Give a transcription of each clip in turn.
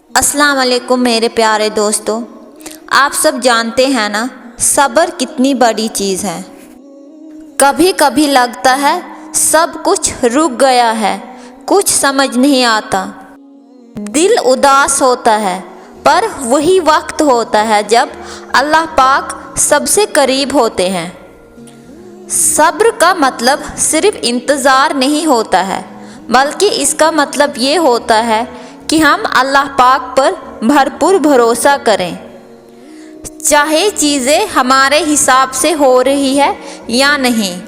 السلام علیکم میرے پیارے دوستو، آپ سب جانتے ہیں نا صبر کتنی بڑی چیز ہے۔ کبھی کبھی لگتا ہے سب کچھ رک گیا ہے، کچھ سمجھ نہیں آتا، دل اداس ہوتا ہے، پر وہی وقت ہوتا ہے جب اللہ پاک سب سے قریب ہوتے ہیں۔ صبر کا مطلب صرف انتظار نہیں ہوتا ہے، بلکہ اس کا مطلب یہ ہوتا ہے کہ ہم اللہ پاک پر بھرپور بھروسہ کریں، چاہے چیزیں ہمارے حساب سے ہو رہی ہے یا نہیں۔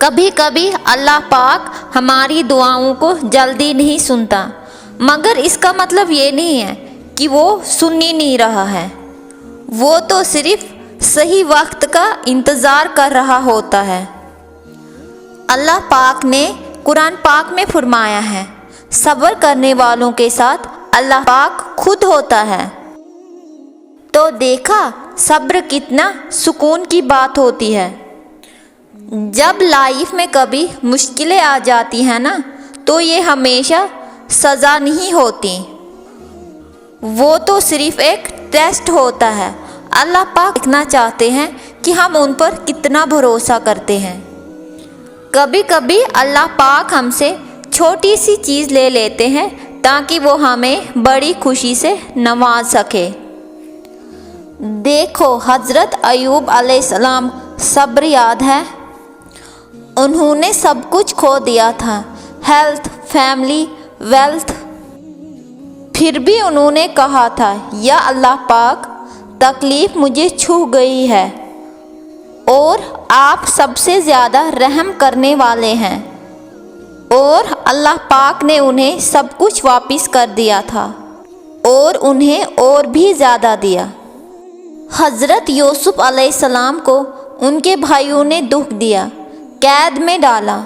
کبھی کبھی اللہ پاک ہماری دعاؤں کو جلدی نہیں سنتا، مگر اس کا مطلب یہ نہیں ہے کہ وہ سن ہی نہیں رہا ہے، وہ تو صرف صحیح وقت کا انتظار کر رہا ہوتا ہے۔ اللہ پاک نے قرآن پاک میں فرمایا ہے، صبر کرنے والوں کے ساتھ اللہ پاک خود ہوتا ہے۔ تو دیکھا صبر کتنا سکون کی بات ہوتی ہے۔ جب لائف میں کبھی مشکلیں آ جاتی ہیں نا، تو یہ ہمیشہ سزا نہیں ہوتی، وہ تو صرف ایک ٹیسٹ ہوتا ہے۔ اللہ پاک دیکھنا چاہتے ہیں کہ ہم ان پر کتنا بھروسہ کرتے ہیں۔ کبھی کبھی اللہ پاک ہم سے چھوٹی سی چیز لے لیتے ہیں تاکہ وہ ہمیں بڑی خوشی سے نواز سکے۔ دیکھو حضرت ایوب علیہ السلام صبر یاد ہے؟ انہوں نے سب کچھ کھو دیا تھا، ہیلتھ، فیملی، ویلتھ، پھر بھی انہوں نے کہا تھا، یا اللہ پاک تکلیف مجھے چھو گئی ہے اور آپ سب سے زیادہ رحم کرنے والے ہیں، اور اللہ پاک نے انہیں سب کچھ واپس کر دیا تھا اور انہیں اور بھی زیادہ دیا۔ حضرت یوسف علیہ السلام کو ان کے بھائیوں نے دکھ دیا، قید میں ڈالا،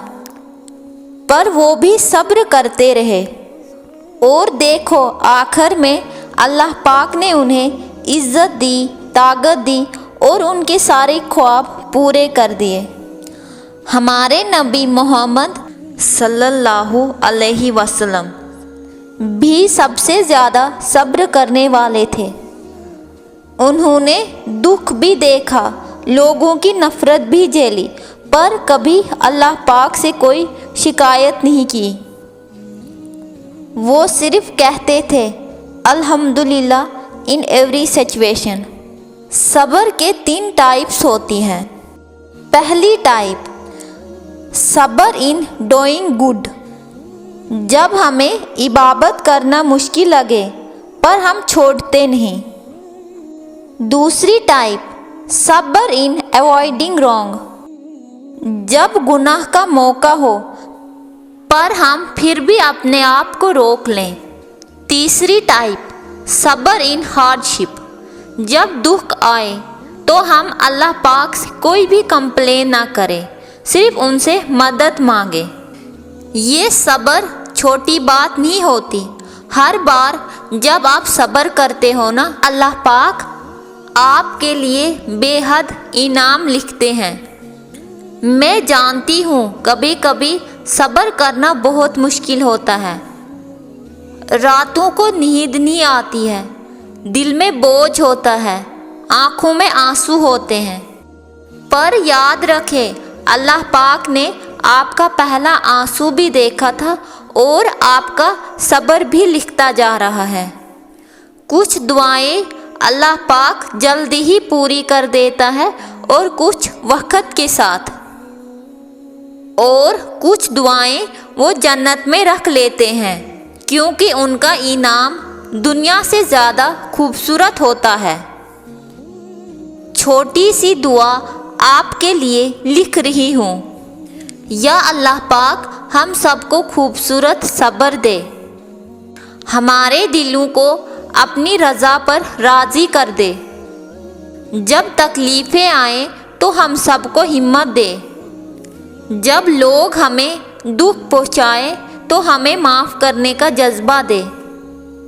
پر وہ بھی صبر کرتے رہے، اور دیکھو آخر میں اللہ پاک نے انہیں عزت دی، طاقت دی اور ان کے سارے خواب پورے کر دیے۔ ہمارے نبی محمد صلی اللہ علیہ وسلم بھی سب سے زیادہ صبر کرنے والے تھے۔ انہوں نے دکھ بھی دیکھا، لوگوں کی نفرت بھی جھیلی، پر کبھی اللہ پاک سے کوئی شکایت نہیں کی۔ وہ صرف کہتے تھے الحمدللہ ان ایوری سچویشن۔ صبر کے 3 ٹائپس ہوتی ہیں۔ پہلی ٹائپ، صبر ان ڈوئنگ گڈ، جب ہمیں عبادت کرنا مشکل لگے پر ہم چھوڑتے نہیں۔ دوسری ٹائپ، صبر ان اوائڈنگ رانگ، جب گناہ کا موقع ہو پر ہم پھر بھی اپنے آپ کو روک لیں۔ تیسری ٹائپ، صبر ان ہارڈشپ، جب دکھ آئے تو ہم اللہ پاک سے کوئی بھی کمپلین نہ کریں، صرف ان سے مدد مانگیں۔ یہ صبر چھوٹی بات نہیں ہوتی، ہر بار جب آپ صبر کرتے ہو نا، اللہ پاک آپ کے لیے بے حد انعام لکھتے ہیں۔ میں جانتی ہوں کبھی کبھی صبر کرنا بہت مشکل ہوتا ہے، راتوں کو نیند نہیں آتی ہے، دل میں بوجھ ہوتا ہے، آنکھوں میں آنسو ہوتے ہیں، پر یاد رکھیں اللہ پاک نے آپ کا پہلا آنسو بھی دیکھا تھا اور آپ کا صبر بھی لکھتا جا رہا ہے۔ کچھ دعائیں اللہ پاک جلدی ہی پوری کر دیتا ہے اور کچھ وقت کے ساتھ، اور کچھ دعائیں وہ جنت میں رکھ لیتے ہیں، کیونکہ ان کا انعام دنیا سے زیادہ خوبصورت ہوتا ہے۔ چھوٹی سی دعا آپ کے لیے لکھ رہی ہوں، یا اللہ پاک ہم سب کو خوبصورت صبر دے، ہمارے دلوں کو اپنی رضا پر راضی کر دے، جب تکلیفیں آئیں تو ہم سب کو ہمت دے، جب لوگ ہمیں دکھ پہنچائیں تو ہمیں معاف کرنے کا جذبہ دے،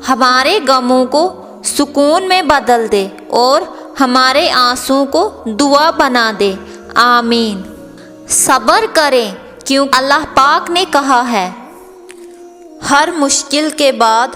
ہمارے غموں کو سکون میں بدل دے اور ہمارے آنسوں کو دعا بنا دے، آمین۔ صبر کریں کیونکہ اللہ پاک نے کہا ہے، ہر مشکل کے بعد